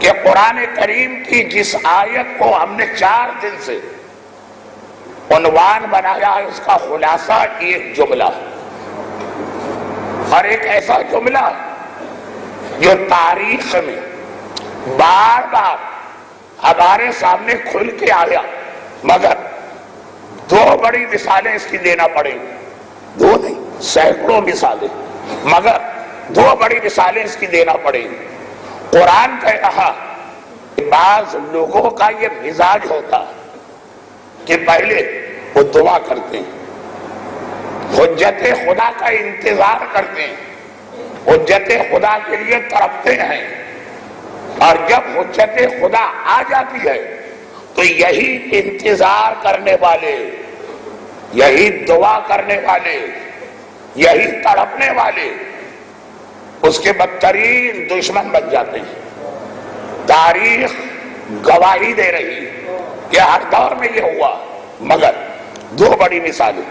کہ قرآن کریم کی جس آیت کو ہم نے 4 دن سے عنوان بنایا ہے اس کا خلاصہ ایک جملہ ہے، اور ایک ایسا جملہ جو تاریخ میں بار بار ہمارے سامنے کھل کے آیا، مگر 2 بڑی مثالیں اس کی دینا پڑیں گی، 2 نہیں سینکڑوں مثالیں، مگر 2 بڑی مثالیں اس کی دینا پڑیں گی۔ قرآن کہہ رہا کہ بعض لوگوں کا یہ مزاج ہوتا ہے کہ پہلے وہ دعا کرتے ہیں، حجت خدا کا انتظار کرتے ہیں، حجت خدا کے لیے تڑپتے ہیں، اور جب حجت خدا آ جاتی ہے تو یہی انتظار کرنے والے، یہی دعا کرنے والے، یہی تڑپنے والے اس کے بدترین دشمن بن جاتے ہیں۔ تاریخ گواہی دے رہی ہے کہ ہر دور میں یہ ہوا، مگر 2 بڑی مثالیں۔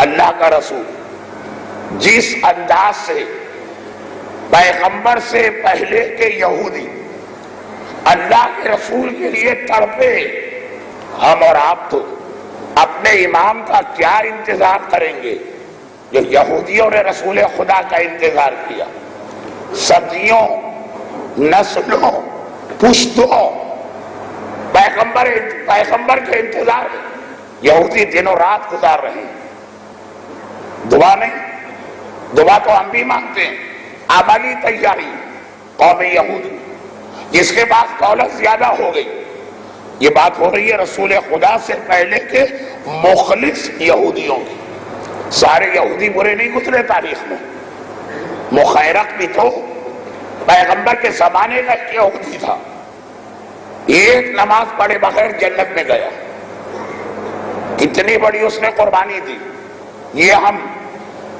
اللہ کا رسول جس انداز سے پیغمبر سے پہلے کے یہودی اللہ کے رسول کے لیے تڑپے، ہم اور آپ تو اپنے امام کا کیا انتظار کریں گے جو یہودیوں نے رسول خدا کا انتظار کیا، صدیوں، نسلوں، پشتوں پیغمبر کے انتظار میں یہودی دنوں رات گزار رہے ہیں۔ دعا نہیں، دعا تو ہم بھی مانگتے ہیں، عملی تیاری قوم یہود جس کے پاس دولت زیادہ ہو گئی، یہ بات ہو رہی ہے رسول خدا سے پہلے کے مخلص یہودیوں کی۔ سارے یہودی برے نہیں گزرے تاریخ میں، مخیرق بھی تو پیغمبر کے زمانے کا ایک یہودی تھا، ایک نماز پڑھے بغیر جنت میں گیا، کتنی بڑی اس نے قربانی دی۔ یہ ہم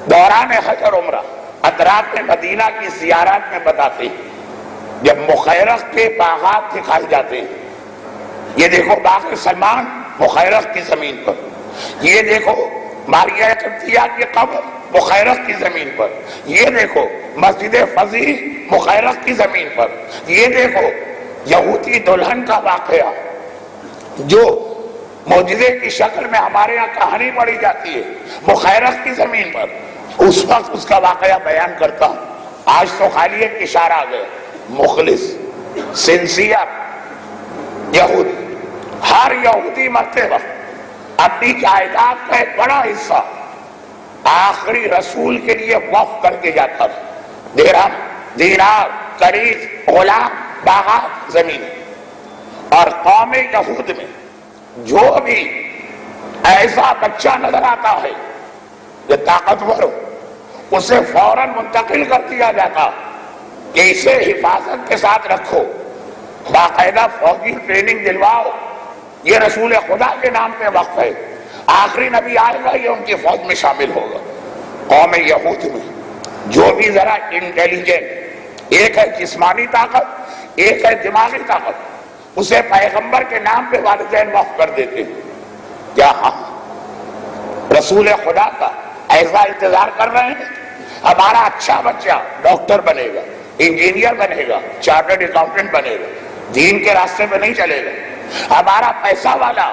دوران حج اور عمرہ اطراف میں مدینہ کی زیارات میں بتاتے ہیں، جب مخیرق کے باغات دکھائے جاتے ہیں، یہ دیکھو باغ سلمان مخیرق کی زمین پر، یہ دیکھو ماریہ قبطیہ کی قبر مخیرق کی زمین پر، یہ دیکھو مسجد فضیح مخیرق کی زمین پر، یہ دیکھو یہودی دلہن کا واقعہ جو معجزے کی شکل میں ہمارے یہاں کہانی پڑھی جاتی ہے مخیرق کی زمین پر، اس وقت اس کا واقعہ بیان کرتا ہوں۔ آج تو خالی ایک اشارہ آ گیا، مخلص، سنسیئر یہودی۔ ہر یہودی مرتے وقت اپنی جائیداد کا ایک بڑا حصہ آخری رسول کے لیے وقف کر کے جاتا تھا، درہم، دینار، کنیز، غلام، باغات، زمین۔ اور قوم یہود میں جو بھی ایسا بچہ نظر آتا ہے جو طاقتور ہو، اسے فوراً منتقل کر دیا جاتا کہ اسے حفاظت کے ساتھ رکھو، باقاعدہ فوجی ٹریننگ دلواؤ، یہ رسول خدا کے نام پہ وقف ہے، آخری نبی آئے گا یہ ان کی فوج میں شامل ہوگا۔ قوم یہود میں جو بھی ذرا انٹیلیجنٹ، ایک ہے جسمانی طاقت، ایک ہے دماغی طاقت، اسے پیغمبر کے نام پہ والدین وقف کر دیتے ہیں۔ کیا ہم رسول خدا کا ایسا انتظار کر رہے ہیں؟ ہمارا اچھا بچہ ڈاکٹر بنے گا، انجینئر بنے گا، چارٹرڈ اکاؤنٹنٹ بنے گا، دین کے راستے پہ نہیں چلے گا۔ ہمارا پیسہ والا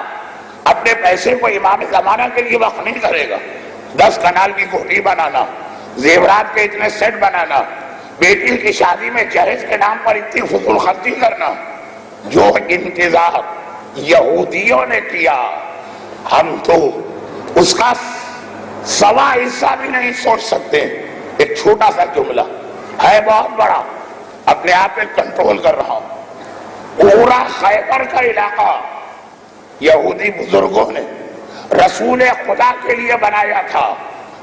اپنے پیسے کو امام زمانہ کے لیے وقف نہیں کرے گا، 10 کنال کی کوٹھی بنانا، زیورات کے اتنے سیٹ بنانا، بیٹی کی شادی میں جہیز کے نام پر اتنی فضول خرچی کرنا۔ جو انتظار یہودیوں نے کیا ہم تو اس کا 1.25 حصہ بھی نہیں سوچ سکتے۔ ایک چھوٹا سا جملہ ہے بہت بڑا، اپنے آپ پہ کنٹرول کر رہا ہوں۔ پورا خیبر کا علاقہ یہودی بزرگوں نے رسول خدا کے لیے بنایا تھا،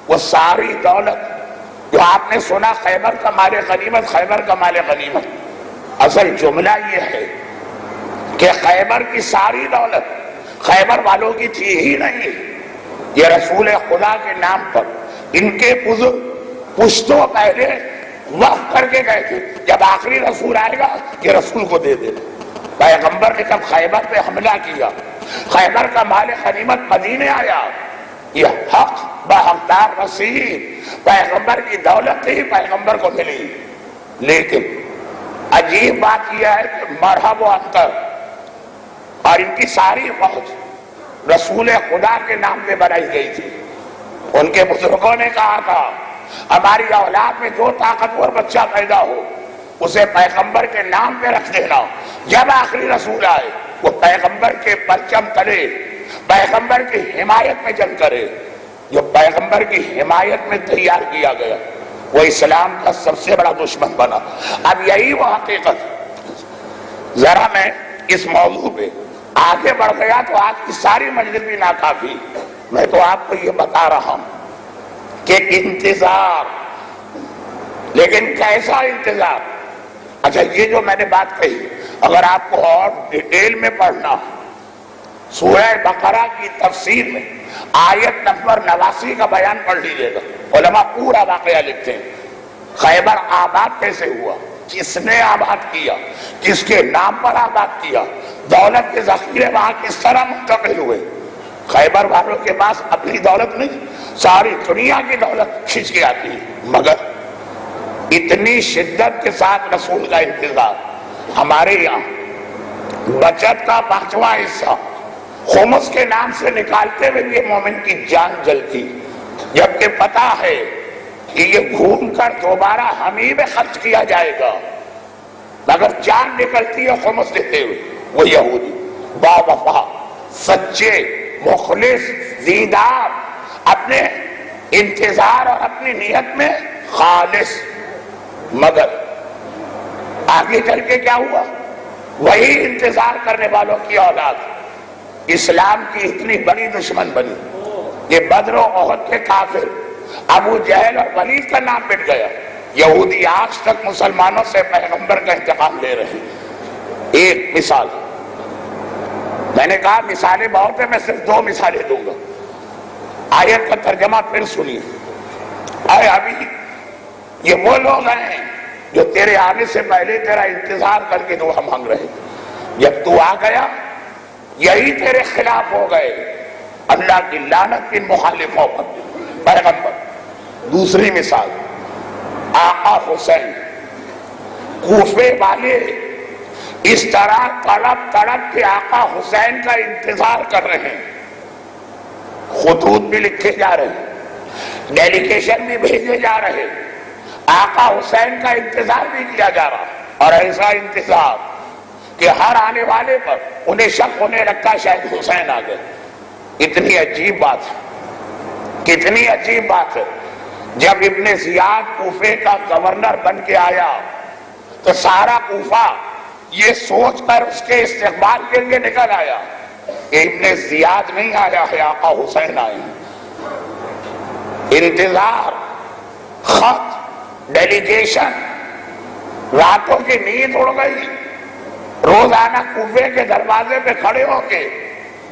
وہ ساری دولت جو آپ نے سنا خیبر کا مال غنیمت، خیبر کا مال غنیمت، اصل جملہ یہ ہے کہ خیبر کی ساری دولت خیبر والوں کی تھی ہی نہیں، یہ رسول خدا کے نام پر ان کے بزرگ پشتوں پہلے وقف کر کے گئے تھے، جب آخری رسول آئے گا یہ رسول کو دے دینا۔ پیغمبر نے جب خیبر پہ حملہ کیا، خیبر کا مال غنیمت مدینے آیا، یہ حق بحقدار رسید، پیغمبر کی دولت ہی پیغمبر کو ملی، لیکن عجیب بات یہ ہے کہ مرحب و انتر اور ان کی ساری فوج رسول خدا کے نام پہ بنائی گئی تھی. ان کے بزرگوں نے کہا تھا ہماری اولاد میں جو طاقتور بچہ پیدا ہو اسے پیغمبر کے نام پہ رکھ دینا. جب آخری رسول آئے وہ پیغمبر کے پرچم تلے پیغمبر کی حمایت میں جنگ کرے. جو پیغمبر کی حمایت میں تیار کیا گیا وہ اسلام کا سب سے بڑا دشمن بنا. اب یہی وہ حقیقت. ذرا میں اس موضوع پہ آگے بڑھ گیا تو آج کی ساری مجلس بھی ناکافی. میں تو آپ کو یہ بتا رہا ہوں کہ انتظار، لیکن کیسا انتظار؟ اچھا یہ جو میں نے بات کہی اگر آپ کو اور ڈیٹیل میں پڑھنا سورہ بقرہ کی تفسیر میں آیت نمبر 89 کا بیان پڑھ لیجیے گا. علماء پورا واقعہ لکھتے ہیں. خیبر آباد کیسے ہوا، کس نے آباد کیا، کس کے نام پر آباد کیا، دولت کے ذخیرے وہاں کس طرح منتقل ہوئے. خیبر والوں کے پاس اپنی دولت نہیں، ساری دنیا کی دولت کھینچ کے آتی ہے. مگر اتنی شدت کے ساتھ رسول کا انتظار. ہمارے یہاں بچت کا 5واں حصہ خمس کے نام سے نکالتے ہوئے بھی مومن کی جان جلتی، جبکہ پتا ہے کہ یہ گھوم کر دوبارہ ہم ہی میں خرچ کیا جائے گا. مگر جان نکلتی ہے خمس دیتے ہوئے. وہ یہودی با وفا، سچے، مخلص، دیندار، اپنے انتظار اور اپنی نیت میں خالص. مگر آگے چل کے کیا ہوا؟ وہی انتظار کرنے والوں کی اولاد اسلام کی اتنی بڑی دشمن بنی. یہ بدر و احد کے کافر ابو جہل اور ولید کا نام مٹ گیا. یہودی آج تک مسلمانوں سے پیغمبر کا انتقام لے رہے ہیں. ایک مثال، میں نے کہا مثالیں بہت ہیں، میں صرف 2 مثالیں دوں گا. آیت کا ترجمہ پھر سنیے. اے ابھی یہ وہ لوگ ہیں جو تیرے آنے سے پہلے تیرا انتظار کر کے دعا مانگ رہے. جب تو آ گیا یہی تیرے خلاف ہو گئے. اللہ کی لعنت ان مخالفوں پر. پیغمبر. دوسری مثال، آقا حسین. کوفے والے اس طرح تڑپ تڑپ کے آقا حسین کا انتظار کر رہے ہیں. خطوط بھی لکھے جا رہے ہیں، ڈیلیگیشن بھی بھیجے جا رہے ہیں، آقا حسین کا انتظار بھی کیا جا رہا. اور ایسا انتظار کہ ہر آنے والے پر انہیں شک ہونے لگتا شاید حسین آ گئے. اتنی عجیب بات ہے، کتنی عجیب بات ہے. جب ابن زیاد کوفے کا گورنر بن کے آیا تو سارا کوفہ یہ سوچ کر اس کے استقبال کے لیے نکل آیا کہ ابن زیاد نہیں آیا ہے، آقا حسین آئے. انتظار، خط، ڈیلیگیشن. راتوں کی نیند اڑ گئی. روزانہ کوفے کے دروازے پہ کھڑے ہو کے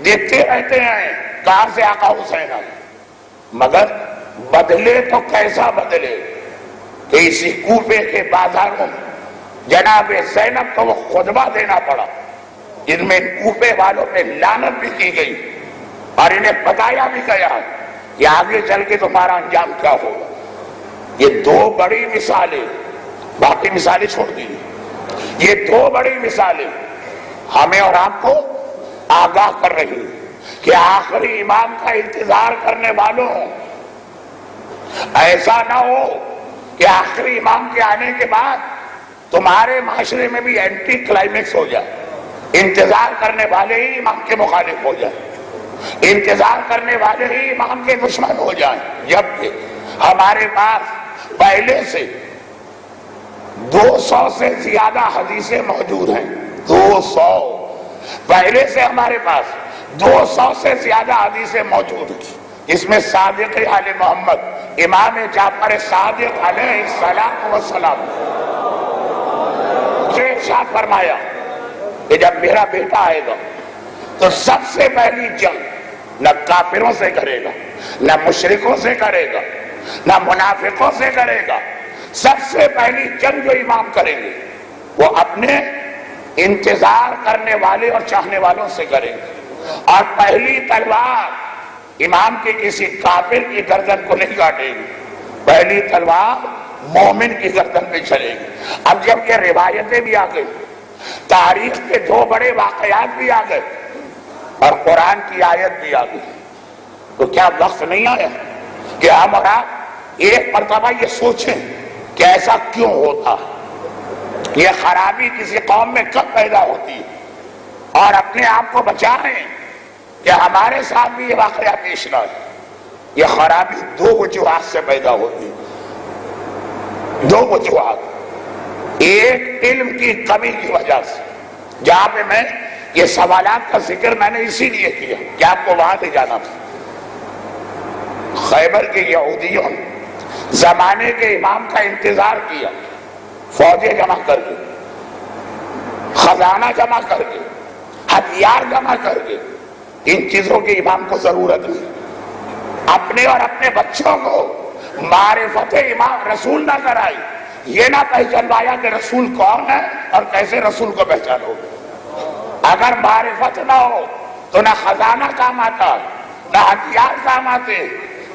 دیکھتے رہتے ہیں کہاں سے آقا حسین آئے. مگر بدلے تو کیسا بدلے کہ اسی کوفے کے بازاروں میں جناب زینب کو وہ خطبہ دینا پڑا جن میں کوفے والوں پہ لعنت بھی کی گئی اور انہیں بتایا بھی گیا کہ آگے چل کے تمہارا انجام کیا ہوگا. یہ 2 بڑی مثالیں، باقی مثالیں چھوڑ دیجیے. یہ 2 بڑی مثالیں ہمیں اور آپ کو آگاہ کر رہی ہیں کہ آخری امام کا انتظار کرنے والوں ایسا نہ ہو کہ آخری امام کے آنے کے بعد تمہارے معاشرے میں بھی اینٹی کلائمیکس ہو جائے. انتظار کرنے والے ہی امام کے مخالف ہو جائیں، انتظار کرنے والے ہی امام کے دشمن ہو جائیں. جبکہ ہمارے پاس پہلے سے 200 سے زیادہ حدیثیں موجود ہیں. 200 پہلے سے ہمارے پاس 200 سے زیادہ حدیثیں موجود ہیں. اس میں صادق آل محمد امام جعفر صادق علیہ السلام سے ارشاد فرمایا کہ جب میرا بیٹا آئے گا تو سب سے پہلی جنگ نہ کافروں سے کرے گا، نہ مشرکوں سے کرے گا، نہ منافقوں سے کرے گا. سب سے پہلی جنگ جو امام کریں گے وہ اپنے انتظار کرنے والے اور چاہنے والوں سے کریں گے. اور پہلی تلوار امام کے کسی کافر کی گردن کو نہیں کاٹے گی. پہلی تلوار مومن کی گردن پہ چلے گی۔ اب جب یہ روایتیں بھی آ گئی، تاریخ کے دو بڑے واقعات بھی آ گئے اور قرآن کی آیت بھی آ گئی، تو کیا وقت نہیں آیا کہ ہم اور آپ ایک مرتبہ یہ سوچیں کہ ایسا کیوں ہوتا، یہ خرابی کسی قوم میں کب پیدا ہوتی ہے، اور اپنے آپ کو بچائیں کہ ہمارے ساتھ بھی یہ واقعہ پیش نہ آئے۔ یہ خرابی دو وجوہات سے پیدا ہوتی ہے، دو وجوہات۔ ایک علم کی کمی کی وجہ سے، جہاں پہ میں یہ سوالات کا ذکر میں نے اسی لیے کیا کہ آپ کو وہاں لے جانا تھا۔ خیبر کے یہودیوں نے زمانے کے امام کا انتظار کیا، فوجیں جمع کر کے، خزانہ جمع کر کے، ہتھیار جمع کر کے، ان چیزوں کی امام کو ضرورت نہیں۔ اپنے اور اپنے بچوں کو معرفت امام رسول نہ کرائی، یہ نہ پہچانوایا کہ رسول کون ہے اور کیسے رسول کو پہچانو گے۔ اگر معرفت نہ ہو تو نہ خزانہ کام آتا، نہ ہتھیار کام آتے،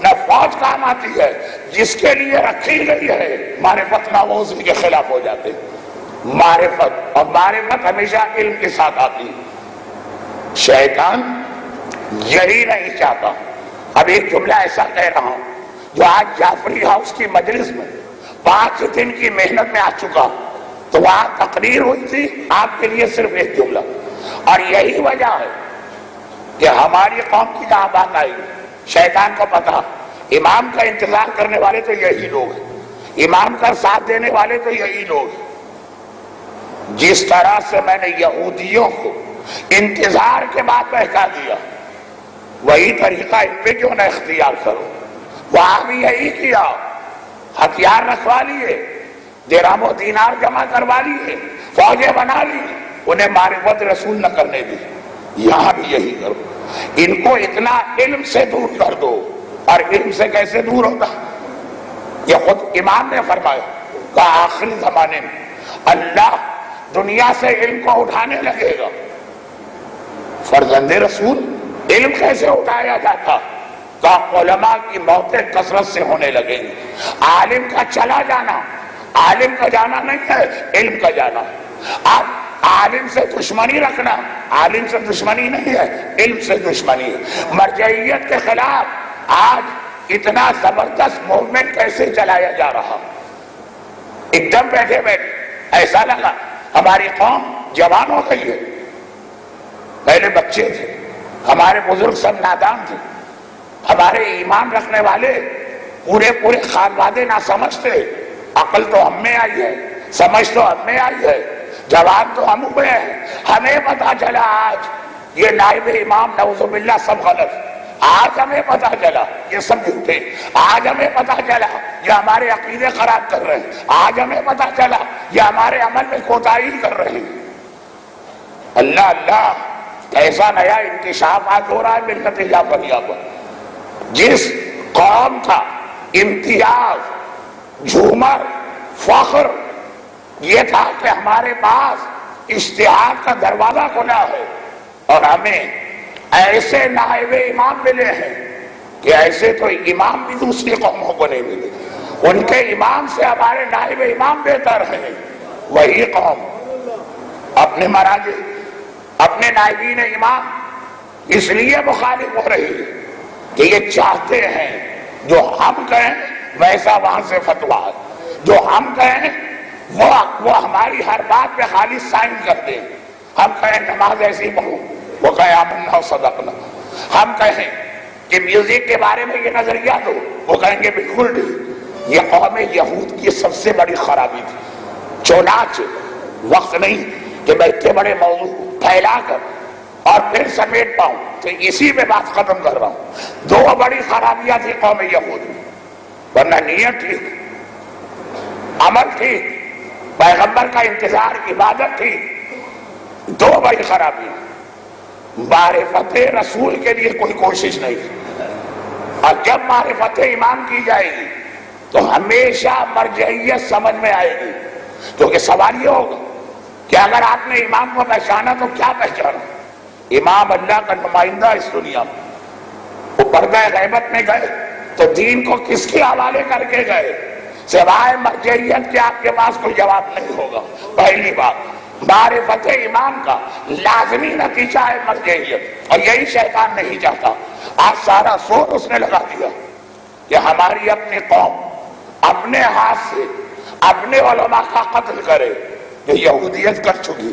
نہ فوج کام آتی ہے۔ جس کے لیے رکھی گئی ہے معرفت نہ ہو، اسی کے خلاف ہو جاتے۔ معرفت، اور معرفت ہمیشہ علم کے ساتھ آتی ہے۔ شیطان یہی نہیں چاہتا۔ اب ایک جملہ ایسا کہہ رہا ہوں جو آج جعفری ہاؤس کی مجلس میں 5 دن کی محنت میں آ چکا، تو وہاں تقریر ہوئی تھی آپ کے لیے صرف ایک جملہ، اور یہی وجہ ہے کہ ہماری قوم کی جہاں بات آئی، شیطان کو پتا امام کا انتظار کرنے والے تو یہی لوگ ہیں، امام کا ساتھ دینے والے تو یہی لوگ ہیں۔ جس طرح سے میں نے یہودیوں کو انتظار کے بعد بہکا دیا، وہی طریقہ ان پہ کیوں نہ اختیار کرو۔ وہاں بھی یہی کیا، ہتھیار رکھوا لیے، درہم و دینار جمع کروا لیے، فوجیں بنا لی، انہیں معرفت رسول نہ کرنے دی۔ یہاں بھی یہی کرو، ان کو اتنا علم سے دور کر دو۔ اور علم سے کیسے دور ہوتا؟ یہ خود امام نے فرمایا کہ آخری زمانے میں اللہ دنیا سے علم کو اٹھانے لگے گا۔ فرزند رسول علم کیسے اٹھایا جاتا؟ کہ علماء کی موتیں کثرت سے ہونے لگیں گی۔ عالم کا چلا جانا، عالم کا جانا نہیں ہے، علم کا جانا۔ آپ عالم سے دشمنی رکھنا، عالم سے دشمنی نہیں ہے، علم سے دشمنی ہے۔ مرجعیت کے خلاف آج اتنا زبردست موومنٹ کیسے چلایا جا رہا؟ ایک دم بیٹھے بیٹھے ایسا لگا ہماری قوم جوان ہو گئی ہے۔ پہلے بچے تھے، ہمارے بزرگ سب نادان تھے، ہمارے ایمان رکھنے والے پورے خانوادے نہ سمجھتے۔ عقل تو ہم میں آئی ہے، سمجھ تو ہم میں آئی ہے، جوان تو ہم ہوئے ہیں۔ ہمیں پتا چلا آج یہ نائب امام نعوذ باللہ سب غلط، آج ہمیں پتا چلا یہ سب جھوٹے، آج ہمیں پتا چلا یہ ہمارے عقیدے خراب کر رہے ہیں، آج ہمیں پتا چلا یہ ہمارے عمل میں کوتاہی کر رہے ہیں۔ اللہ اللہ، ایسا نیا انکشافات ہو رہا ہے ملت جعفریہ پر۔ جس قوم کا امتیاز، جھومر، فخر یہ تھا کہ ہمارے پاس اجتہاد کا دروازہ کھلا ہے، اور ہمیں ایسے نائب امام ملے ہیں کہ ایسے تو امام بھی دوسری قوموں کو نہیں ملے، ان کے امام سے ہمارے نائب امام بہتر ہیں۔ وہی قوم اپنے مراجع، اپنے نائبین امام اس لیے مخالف ہو رہی ہے کہ یہ چاہتے ہیں جو ہم کہیں ویسا وہاں سے فتویٰ، جو ہم کہیں وہ ہماری ہر بات پہ خالی سائن کر دیں۔ ہم کہیں نماز ایسی پڑھو، وہ کہیں آمنا و صدقنا۔ ہم کہیں کہ میوزک کے بارے میں یہ نظریہ دو، وہ کہیں گے بالکل نہیں۔ یہ قوم یہود کی سب سے بڑی خرابی تھی۔ چنانچہ وقت نہیں کہ میں اتنے بڑے موضوع پھیلا کر اور پھر سمیٹ پاؤں، تو اسی میں بات ختم کر رہا ہوں۔ دو بڑی خرابیاں تھی قوم یہود میں، ورنہ نیت ٹھیک، عمل ٹھیک، پیغمبر کا انتظار، عبادت ٹھیک۔ دو بڑی خرابیاں، معرفت رسول کے لیے کوئی کوشش نہیں، اور جب معرفت امام کی جائے گی تو ہمیشہ مرجعیت سمجھ میں آئے گی۔ کیونکہ سوال یہ ہوگا کہ اگر آپ نے امام کو پہچانا تو کیا پہچانا؟ امام اللہ کا نمائندہ اس دنیا میں، وہ پردہ غیبت میں گئے تو دین کو کس کے حوالے کر کے گئے؟ سوائے مرجعیت کے آپ کے پاس کوئی جواب نہیں ہوگا. پہلی بات، معرفت امام کا لازمی نتیجہ ہے مرجعیت، اور یہی شیطان نہیں چاہتا. آج سارا زور اس نے لگا دیا کہ ہماری اپنی قوم اپنے ہاتھ سے اپنے علماء کا قتل کرے. جو یہودیت کر چکی،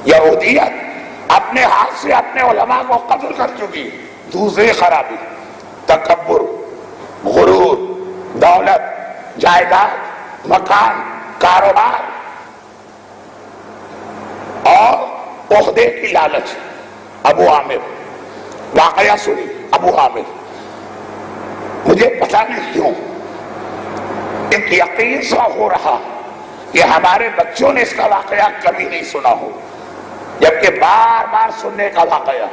یہودیت اپنے ہاتھ سے اپنے علماء کو قتل کر چکی. دوسری خرابی، تکبر، غرور، دولت، جائیداد، مکان، کاروبار اور عہدے کی لالچ. ابو عامر، واقعہ سنی. ابو عامر، مجھے پتہ نہیں کیوں ایک یقین سا ہو رہا کہ ہمارے بچوں نے اس کا واقعہ کبھی نہیں سنا ہو، جبکہ بار بار سننے کا واقعہ،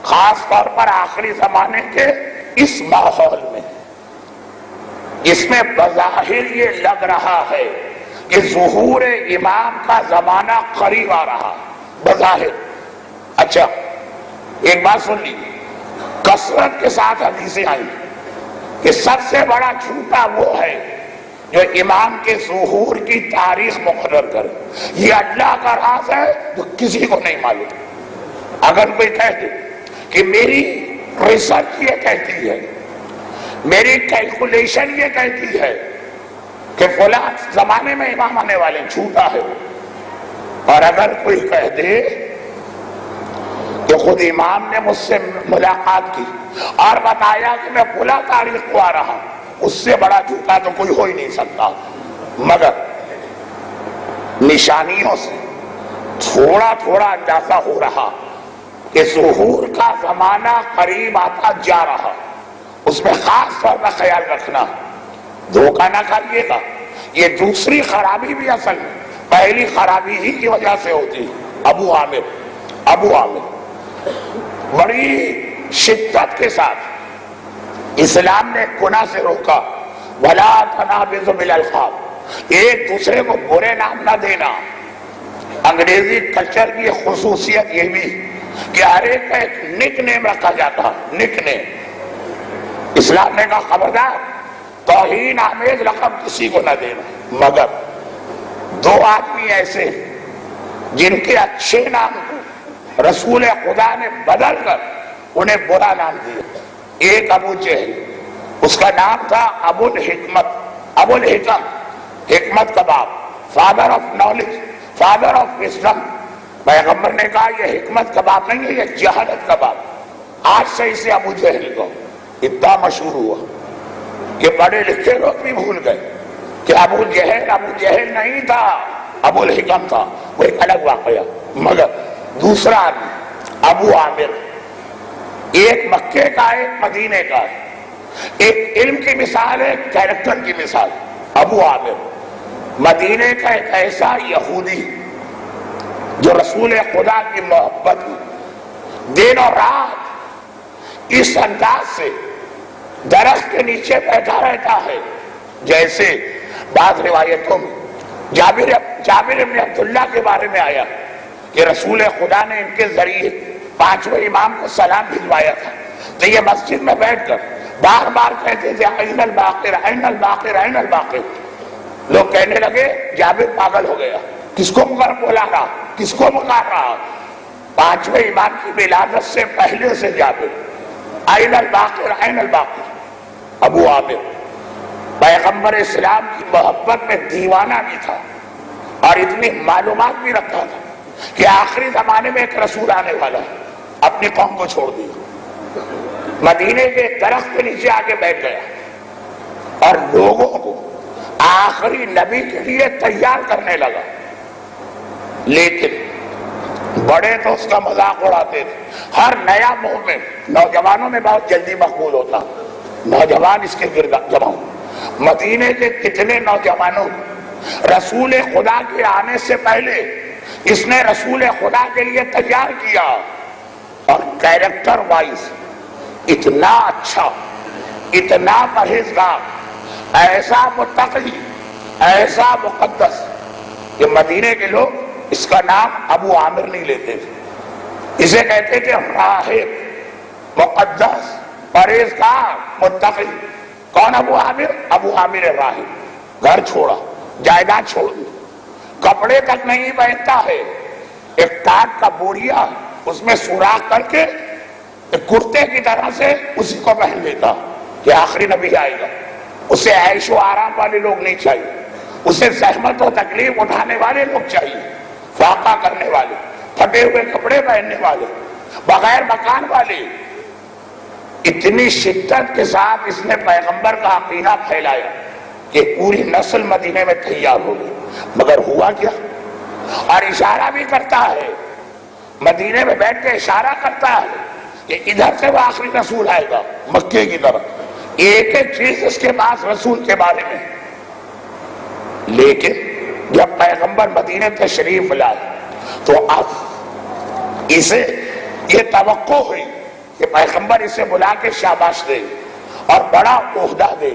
خاص طور پر آخری زمانے کے اس ماحول میں، اس میں بظاہر یہ لگ رہا ہے کہ ظہور امام کا زمانہ قریب آ رہا بظاہر. اچھا ایک بات سن لیجیے، کثرت کے ساتھ حدیثیں آئی کہ سب سے بڑا جھوٹا وہ ہے جو امام کے ظہور کی تاریخ مقرر کرے. یہ اللہ کا راز ہے جو کسی کو نہیں معلوم. اگر کوئی کہہ دے کہ میری ریسرچ یہ کہتی ہے، میری کیلکولیشن یہ کہتی ہے کہ فلاں زمانے میں امام آنے والے، جھوٹا ہے. اور اگر کوئی کہہ دے کہ خود امام نے مجھ سے ملاقات کی اور بتایا کہ میں فلاں تاریخ کو آ رہا ہوں، اس سے بڑا جھوٹا تو کوئی ہو ہی نہیں سکتا. مگر نشانیوں سے تھوڑا تھوڑا اندازہ ہو رہا کہ ظہور کا زمانہ قریب آتا جا رہا. اس میں خاص طور پر خیال رکھنا، دھوکہ نہ کریے گا. یہ دوسری خرابی بھی اصل میں پہلی خرابی ہی کی وجہ سے ہوتی. ابو عامر بڑی شدت کے ساتھ اسلام نے گناہ سے روکا. وَلَا تَنَابِزُ بِالْأَلْقَابِ، ایک دوسرے کو برے نام نہ دینا. انگریزی کلچر کی خصوصیت یہ بھی کہ ہر ایک کا ایک نک نیم رکھا جاتا، نک نیم. اسلام نے کہا خبردار، توہین آمیز لقب کسی کو نہ دینا. مگر دو آدمی ایسے جن کے اچھے نام کو رسول خدا نے بدل کر انہیں برا نام دیا. ایک ابو جہل، اس کا نام تھا ابو الحکم، حکمت کا باپ، father of knowledge, father of wisdom. پیغمبر نے کہا یہ حکمت کا باپ نہیں ہے، یہ جہالت کا باپ. آج سے اسے ابو جہل کو اتنا مشہور ہوا کہ بڑے لکھے لوگ بھی بھول گئے کہ ابو جہل نہیں تھا، ابو الحکم تھا. وہ ایک الگ واقعہ. مگر دوسرا آدمی ابو عامر، ایک مکے کا ایک مدینے کا، ایک علم کی مثال ہے، کیریکٹر کی مثال. ابو عامر مدینے کا ایک ایسا یہودی جو رسول خدا کی محبت دن اور رات اس انداز سے درخت کے نیچے بیٹھا رہتا ہے جیسے بعض روایتوں میں جابر ابن عبداللہ کے بارے میں آیا کہ رسول خدا نے ان کے ذریعے پانچویں امام کو سلام بھجوایا تھا. تو یہ مسجد میں بیٹھ کر بار بار کہتے تھے این الباقر، این الباقر، این الباقر. لوگ کہنے لگے جابر پاگل ہو گیا، کس کو بلا رہا، کس کو پکار رہا. پانچویں امام کی ولادت سے پہلے سے جابر این الباقر، این الباقر. ابو عامر پیغمبر اسلام کی محبت میں دیوانہ بھی تھا اور اتنی معلومات بھی رکھتا تھا کہ آخری زمانے میں ایک رسول آنے والا ہے، اپنی قوم کو چھوڑ دیا، مدینے کے درخت کے نیچے آ کے بیٹھ گیا اور لوگوں کو آخری نبی کے لیے تیار کرنے لگا. لیکن بڑے تو اس کا مذاق اڑاتے تھے. ہر نیا مومن نوجوانوں میں بہت جلدی مقبول ہوتا، نوجوان اس کے گرد جمع. مدینے کے کتنے نوجوانوں رسول خدا کے آنے سے پہلے اس نے رسول خدا کے لیے تیار کیا، اور کیریکٹر وائز اتنا اچھا، اتنا پرہیزگار، ایسا متقی، ایسا مقدس کہ مدینے کے لوگ اس کا نام ابو عامر نہیں لیتے تھے، اسے کہتے تھے راہب، مقدس، پرہیزگار، متقی. کون ابو عامر؟ ابو عامر راہب. گھر چھوڑا، جائیداد چھوڑ دی، کپڑے تک نہیں پہنتا ہے، ایک ٹاٹ کا بوریا اس میں سوراخ کر کے ایک کرتے کی طرح سے اسی کو پہن لیتا کہ آخری نبی آئے گا. اسے عیش و آرام والے لوگ نہیں چاہیے، اسے زحمت و تکلیف اٹھانے والے لوگ چاہیے، فاقہ کرنے والے، پھٹے ہوئے کپڑے پہننے والے، بغیر مکان والے. اتنی شدت کے ساتھ اس نے پیغمبر کا عقیدہ پھیلایا کہ پوری نسل مدینے میں تیار ہو گئی. مگر ہوا کیا؟ اور اشارہ بھی کرتا ہے، مدینے میں بیٹھ کے اشارہ کرتا ہے کہ ادھر سے وہ آخری رسول آئے گا مکے کی طرف، ایک ایک چیز اس کے پاس رسول کے بارے میں. لیکن جب پیغمبر مدینے تشریف لائے تو اب اسے یہ توقع ہوئی کہ پیغمبر اسے بلا کے شاباش دے اور بڑا عہدہ دے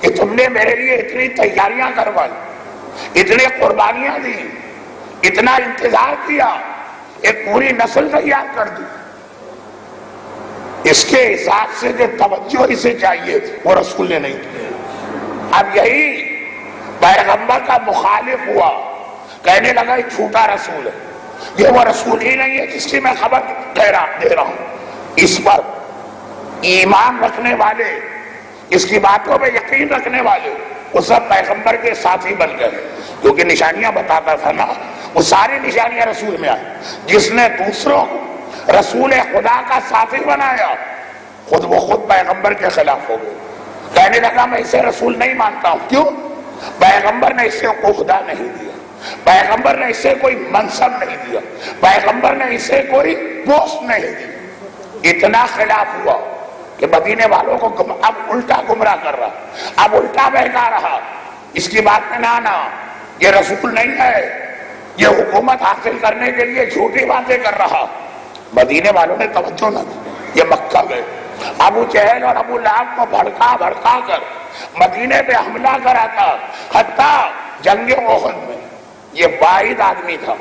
کہ تم نے میرے لیے اتنی تیاریاں کروائی، اتنی قربانیاں دی، اتنا انتظار کیا، ایک پوری نسل تیار کر دی. اس کے حساب سے جو توجہ اسے چاہیے تھی وہ رسول نے نہیں کی. اب یہی پیغمبر کا مخالف ہوا، کہنے لگا یہ جھوٹا رسول ہے، یہ وہ رسول ہی نہیں ہے جس کی میں خبر دے رہا ہوں. اس پر ایمان رکھنے والے، اس کی باتوں پہ یقین رکھنے والے وہ سب پیغمبر کے ساتھی بن گئے، کیونکہ نشانیاں بتاتا تھا نا. وہ ساری نشانیاں رسول میں آئی. جس نے دوسروں کو رسول خدا کا ساتھی بنایا خود وہ خود پیغمبر کے خلاف ہو گئے. کہنے لگا میں اسے رسول نہیں مانتا ہوں. کیوں؟ پیغمبر نے اسے عہدہ نہیں دیا، پیغمبر نے اسے کوئی منصب نہیں دیا، پیغمبر نے اسے کوئی پوسٹ نہیں دی. اتنا خلاف ہوا کہ مدینے والوں کو اب الٹا گمراہ کر رہا، اب الٹا بہکا رہا. اس کی بات میں نہ آنا، یہ رسول نہیں ہے، یہ حکومت حاصل کرنے کے لیے جھوٹی باتیں کر رہا. مدینے والوں نے توجہ نہ دی، یہ مکہ گئے. ابو جہل اور ابو لہب کو بھڑکا بھڑکا کر مدینے پہ حملہ کرا تھا. حتیٰ جنگ احد میں یہ واحد آدمی تھا،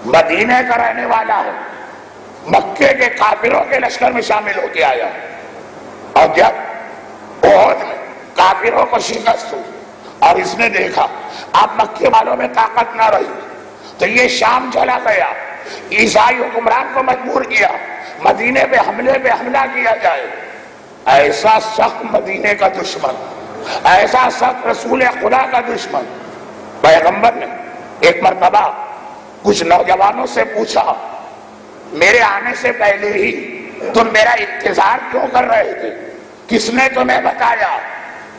مدینے کا رہنے والا ہے، مکے کے کافروں کے لشکر میں شامل ہو کے آیا. اور جب احد میں کافروں کو شکست ہوئی اور اس نے دیکھا اب مکے والوں میں طاقت نہ رہی تو یہ شام چلا گیا. عیسائی حکمران کو مجبور کیا مدینے پہ حملہ کیا جائے. ایسا سخت مدینے کا دشمن، ایسا سخت رسول خدا کا دشمن. پیغمبر نے ایک مرتبہ کچھ نوجوانوں سے پوچھا میرے آنے سے پہلے ہی تم میرا انتظار کیوں کر رہے تھے؟ کس نے تمہیں بتایا؟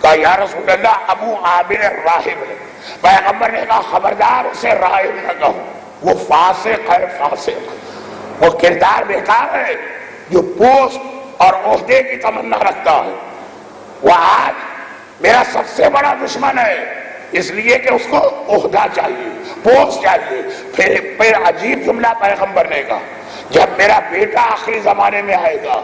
کہا یا رسول اللہ ابو عامر راہب ہے. پیغمبر نے کہا خبردار اسے راہب نہ کہو، وہ فاسق ہے، فاسق، وہ کردار بیکار ہے جو پوسٹ اور عہدے کی تمنا رکھتا ہے. وہ آج میرا سب سے بڑا دشمن ہے، اس لیے کہ اس کو عہدہ چاہیے، پوسٹ چاہیے. پھر عجیب جملہ پیغمبر نے کہا جب میرا بیٹا آخری زمانے میں آئے گا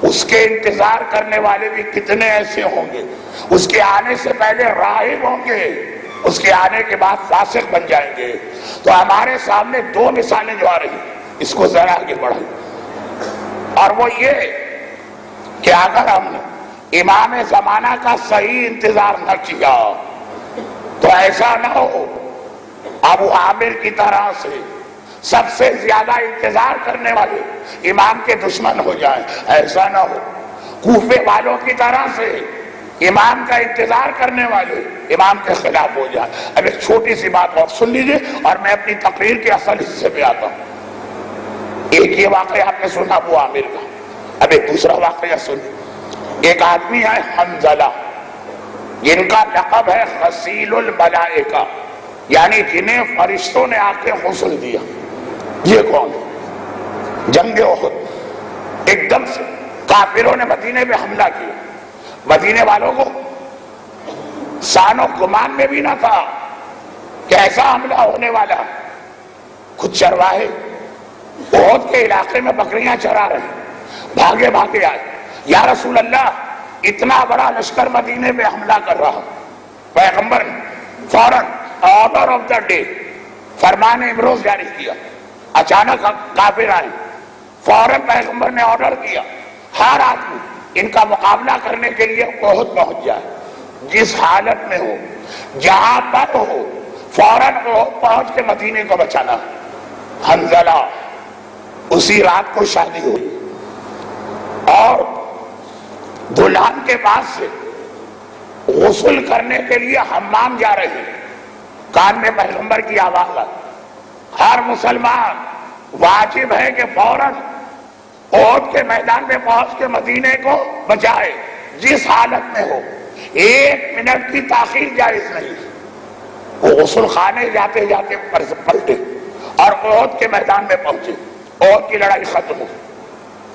اس کے انتظار کرنے والے بھی کتنے ایسے ہوں گے، اس کے آنے سے پہلے راہب ہوں گے، اس کے آنے کے بعد فاسق بن جائیں گے. تو ہمارے سامنے دو مثالیں جو آ رہی اس کو ذرا آگے بڑھائیں، اور وہ یہ کہ اگر ہم نے امام زمانہ کا صحیح انتظار نہ کیا تو ایسا نہ ہو ابو عامر کی طرح سے سب سے زیادہ انتظار کرنے والے امام کے دشمن ہو جائیں. ایسا نہ ہو کوفے والوں کی طرح سے امام کا انتظار کرنے والے امام کے خلاف ہو جائیں. اب ایک چھوٹی سی بات اور سن لیجئے اور میں اپنی تقریر کے اصل حصے پہ آتا ہوں. ایک یہ واقعہ آپ نے سنا ابو عامر کا، اب ایک دوسرا واقعہ سنیں. ایک آدمی ہے حنظلہ، جن کا لقب ہے غسیل الملائکہ، یعنی جنہیں فرشتوں نے آ کے غسل دیا. یہ کون ہے؟ جنگ احد ایک دم سے کافروں نے مدینے پہ حملہ کیا. مدینے والوں کو سان و گمان میں بھی نہ تھا کہ ایسا حملہ ہونے والا. کچھ چرواہے احد کے علاقے میں بکریاں چرا رہے، بھاگے بھاگے آئے یا رسول اللہ اتنا بڑا لشکر مدینے پہ حملہ کر رہا. پیغمبر نے فوراً آرڈر آف دا ڈے، فرمان امروز جاری کیا. اچانک کافر آئے، فوراً پیغمبر نے آرڈر کیا ہر آدمی ان کا مقابلہ کرنے کے لیے احد پہنچ جائے. جس حالت میں ہو، جہاں پر ہو، فوراً پہنچ کے مدینے کو بچانا۔ حنظلہ اسی رات کو شادی ہوئی اور دلہن کے بعد سے غسل کرنے کے لیے حمام جا رہے ہیں، کان میں پیغمبر کی آواز آئی۔ ہر مسلمان واجب ہے کہ فوراً احد کے میدان میں پہنچ کے مدینے کو بچائے، جس حالت میں ہو، 1 منٹ کی تاخیر جائز نہیں۔ وہ غسل خانے جاتے جاتے پلٹے اور احد کے میدان میں پہنچے، احد کی لڑائی ختم ہو۔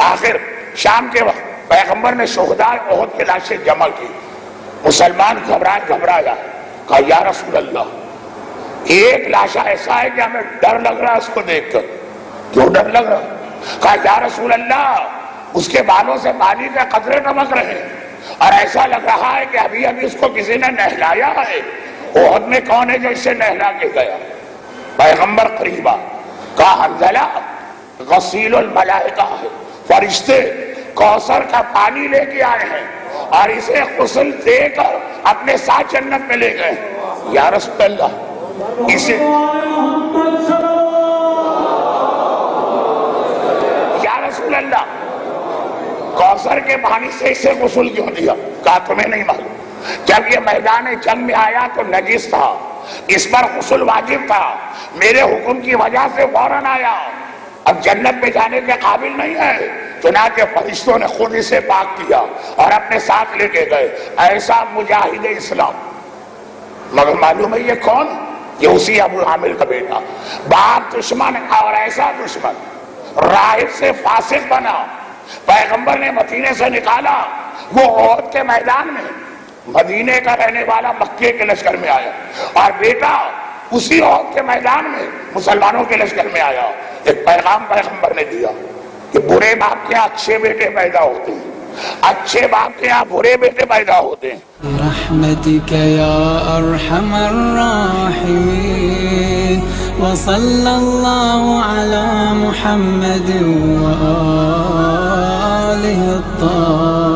آخر شام کے وقت پیغمبر نے شہداء احد کے لاشیں جمع کی۔ مسلمان گھبرایا، کہا یا رسول اللہ، ایک لاشا ایسا ہے کہ ہمیں ڈر لگ رہا ہے اس کو دیکھ کر۔ کیوں ڈر لگ رہا؟ کہا یا رسول اللہ، اس کے بالوں سے پانی کے قطرے ٹپک رہے ہیں اور ایسا لگ رہا ہے کہ ابھی اس کو کسی نے نہلایا ہے۔ احد میں کون ہے جو اسے نہلا کے گیا؟ پیغمبر قریبا، کہا حنظلہ غسیل الملائکہ ہے، فرشتے کوثر کا پانی لے کے آئے ہیں اور اسے غسل دے کر اپنے ساتھ جنت میں لے گئے۔ یا رسول اللہ، اسے یا رسول اللہ، کوثر کے پانی سے اسے غسل کیوں دیا؟ کہا تمہیں نہیں معلوم، جب یہ میدان جنگ میں آیا تو نجس تھا، اس پر غسل واجب تھا، میرے حکم کی وجہ سے فوراً آیا، اب جنت میں جانے کے قابل نہیں ہے، چنانچہ فرشتوں نے خود اسے پاک کیا اور اپنے ساتھ لے کے گئے۔ ایسا مجاہد اسلام، مگر معلوم ہے یہ کون؟ یہ اسی ابو عامر کا بیٹا، باپ دشمن اور ایسا دشمن، راہب سے فاسق بنا، پیغمبر نے مدینے سے نکالا، وہ احد کے میدان میں، مدینے کا رہنے والا مکے کے لشکر میں آیا اور بیٹا اسی احد کے میدان میں مسلمانوں کے لشکر میں آیا۔ ایک پیغام پیغمبر نے دیا کہ برے باپ کے یہاں اچھے بیٹے پیدا ہوتے ہیں، اچھے باپ کے یہاں برے بیٹے پیدا ہوتے ہیں۔ برحمتک یا ارحم الراحمین، وصلی اللہ علی محمد وآلہ الطاہرین۔